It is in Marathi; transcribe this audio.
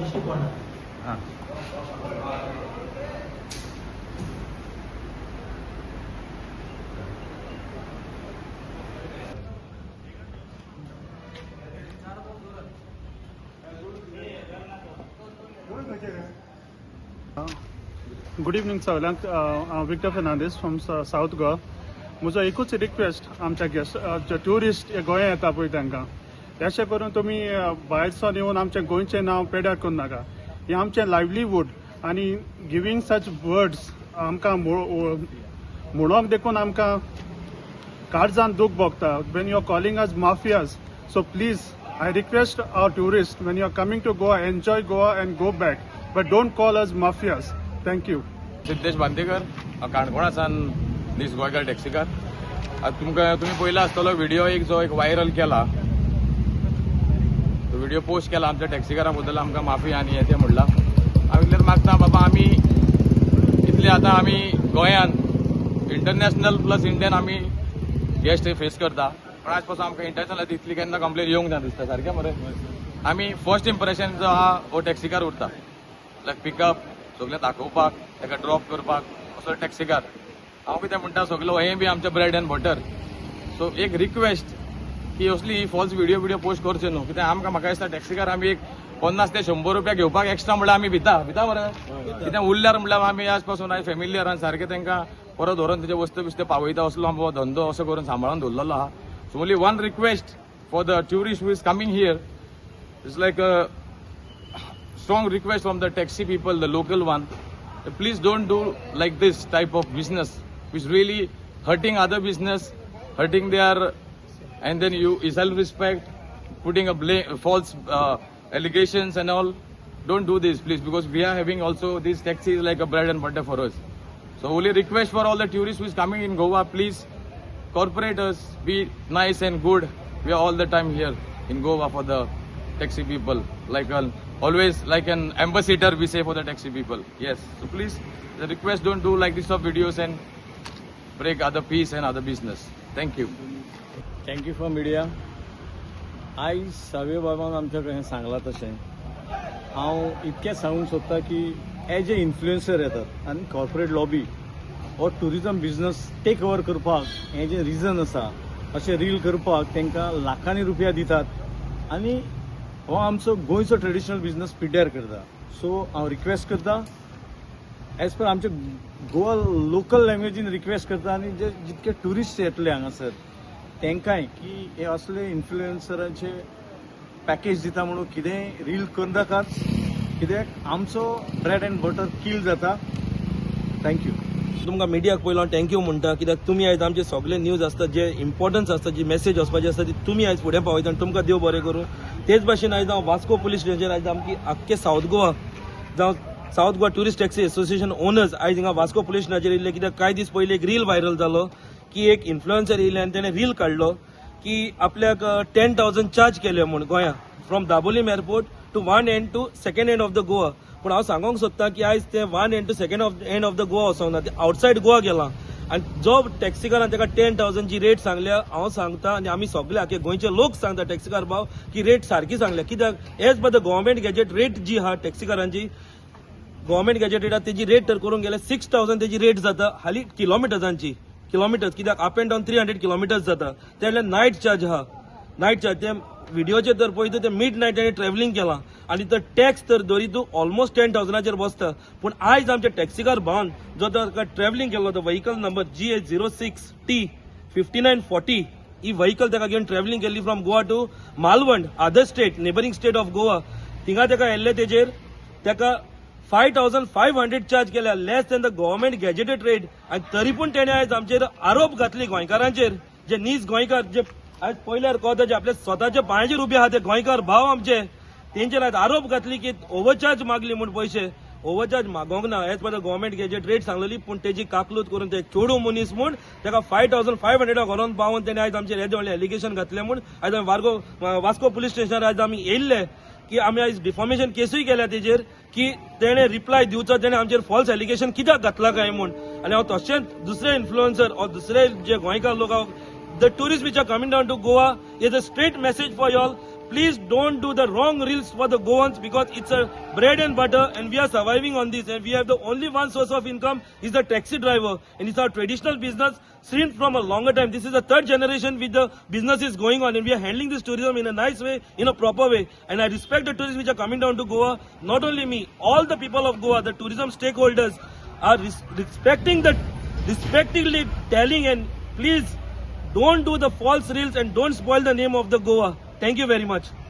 हां गुड इवनिंग सगळ्यांक. Victor Fernandes from South Goa. म्हजो एकूच रिक्वेस्ट आमच्या गेस्ट जे ट्युरिस्ट हे गोंया येता पळय तांकां, अशें करून तुमी भायरसून येवन आमचें गोंयचें नांव पेड्यार करूं नाका. हें आमचें लायव्हलीवूड आनी गिवींग सच वर्ड्स आमकां म्हणोंक देखून आमकां काळजान दूख भोगता. When you are calling us mafias, so please I request our tourists, when you are coming to Goa, enjoy Goa and go back, but don't call us mafias. Thank you. Siddhesh Bandekar, काणकोणासान दीस गोंयकार टॅक्सीकार. तुम्ही पळयला आसतलो व्हिडिओ जो एक व्हायरल केला, तो व्हिडिओ पोस्ट केला आमच्या टॅक्सीकारा बद्दल आमकां माफी आनी हें तें म्हणला. हांव इतलेंच मागता बाबा, आमी इतले आतां आमी गोंयान इंटरनॅशनल प्लस इंडियन आमी गेस्ट फेस करता, पण आज पासून आमकां इंटरनॅशनल तितली केन्ना कंप्लेन येवंक ना दिसता. सारकें मरे, आमी फर्स्ट इम्प्रेशन जो आहा हो टॅक्सीकार उरता. लायक पिकअप सगळें दाखोवपाक, ताका ड्रॉप करपाक असो टॅक्सीकार. हांव कितें म्हणटा, सगळो हें बी आमचें ब्रेड एंड बटर. सो एक रिक्वेस्ट की असली फॉल्स व्हिडिओ पोस्ट करचे न्हू. कित्याक म्हाका दिसता टॅक्सीकार आमी एक 50 ते 100 रुपया घेवपाक एक्स्ट्रा म्हणल्यार आमी भिता मरे. कित्याक उरल्यार म्हणल्यार आमी आज पासून आयज फॅमिलीयरान सारकें तांकां परत व्हरून तेजे वस्तू बिस्तू पावयता असलो आमचो धंदो असो करून सांबाळून दवरलेलो आहा. So only one request for the tourist who is coming here. It's like a strong request from the taxi people, the local one. Please don't do like this type of business, which is really hurting other business, hurting their, and then you self-respect, putting a false allegations and all. Don't do this, please, because we are having also these taxis like a bread and butter for us. So only request for all the tourists who is coming in Goa, please. Corporators, be nice and good. We are all the time here in Goa for the taxi people. Always like an ambassador we say for the taxi people. Yes. So please, the request, don't do like this of videos and break other peace and other business. Thank you. Thank you for media. आयज सावे बाबान आमच्या कडेन सांगलां तशें हांव इतकें सांगूंक सोदतां की एज ए इन्फ्लुएन्सर येतात आनी कॉर्पोरेट लॉबी हो टुरिजम बिझनस टेक ओवर करपाक हें जें रिजन आसा अशें रील करपाक तांकां लाखांनी रुपया दितात आनी हो आमचो गोंयचो ट्रेडिशनल बिझनस पिड्ड्यार करता. सो हांव रिक्वेस्ट करता, एज पर आमचे गोवा लोकल लँग्वेजीन रिक्वेस्ट करता आनी जे जितके ट्युरिस्ट येतले हांगासर तांकांय की हे असले इन्फ्लुएन्सरांचे पॅकेज दिता म्हणून कितेंय रील करनाकात, कित्याक आमचो ब्रेड एंड बटर किल जाता. थँक्यू. तुमकां मिडियाक पयलो हांव थँक्यू म्हणटा, कित्याक तुमी आयज आमचे सगळे न्यूज आसता जे इम्पॉर्टन्स आसता, जी मेसेज वचपाची आसता ती तुमी आयज फुडें पावयता आनी तुमकां देव बरें करूं. तेच भाशेन आयज हांव वास्को पुलीस स्टेशनाचेर आयज आमची आख्खे साऊथ गोवा जावं south Goa tourist taxi association owners आयज हिंगा वास्को पुलीस स्टेशनाचेर येयले. कित्याक कांय दीस पयलीं एक रील व्हायरल जालो की एक इन्फ्लुएन्सर येयले आनी ताणें रील काडलो की आपल्याक 10,000 चार्ज केले म्हूण गोंया from Dabolim airport to one end to second end of the Goa. पूण हांव सांगूंक सोदतां की आयज ते one end to second end of the Goa वचोंक ना, ते आउटसायड गोवा गेलां आनी जो टॅक्सीकारान ताका 10,000 जी रेट सांगल्या हांव सांगता आनी आमी सगळे आख्खे गोंयचे लोक सांगता टॅक्सीकार भाव की रेट सारकी सांगल्या. कित्याक as per the government gazette rate जी आहा टॅक्सीकारांची गव्हर्मेंट गॅजेट रेट तेजी रेट तर करूंक गेले 6,000 तेजी रेट जाता हाली किलोमिटर्स, कित्याक अप एंड डावन 300 किलोमिटर्स जाता. ते नायट चार्ज आहा, नायट चार्ज ते व्हिडिओचेर तर पळयता ते मिड नायट ताणें ट्रॅव्हलिंग केलां आनी तो टॅक्स तर धरी तूं ऑलमोस्ट 10,000 बसता. पूण आयज आमचे टॅक्सीकार भावान जो ताका ट्रॅव्हलिंग केलो तो व्हेकल नंबर GH06T5940 ही व्हेकल ताका घेवन ट्रॅव्हलिंग केल्ली from Goa to Malvan, other state, neighbouring state of Goa. थिंगा ताका येल्ले तेजेर ताका 5,500 चार्ज केल्या, less than the government gazetted rate. आनी तरी पूण तेणें आयज आमचेर आरोप घातले गोंयकारांचेर, जे नीज गोंयकार जे आज पयल्यार कळटा जे आपले स्वताचे पांयाचेर उबे आहा ते गोंयकार भाव आमचे, तेंचेर आयज आरोप घातली की ओव्हरचार्ज मागली म्हूण पयशे. ओव्हरचार्ज मागोंक ना, as per the government gazette rate सांगलेली, पूण तेजी काकलूत करून ते चोडू मनीस म्हूण ताका 5,500 घरान पावोवन तेणें आयज आमचेर येदे व्हडलें एलिगेशन घातलें म्हूण आयज आमी वास्को पुलीस स्टेशनार आयज आमी येयल्ले की आमी आयज डिफॉर्मेशन केसूय केल्या तेजेर की तेणें रिप्लाय दिवचो, तेणें आमचेर फॉल्स एलिगेशन कित्याक घातला काय म्हूण. आनी हांव तशेंच दुसरे इन्फ्लुएन्सर ऑर दुसरे जे गोंयकार लोक, the tourists which are coming down to Goa is a straight message for y'all. please don't do the wrong reels for the Goans, because it's a bread and butter and we are surviving on this, and we have the only one source of income is the taxi driver, and it's our traditional business since from a longer time. This is the third generation with the business is going on, and we are handling this tourism in a nice way, in a proper way. And I respect the tourists which are coming down to Goa. Not only me, all the people of Goa, the tourism stakeholders are respectively telling, and please don't do the false reels and don't spoil the name of the Goa. Thank you very much.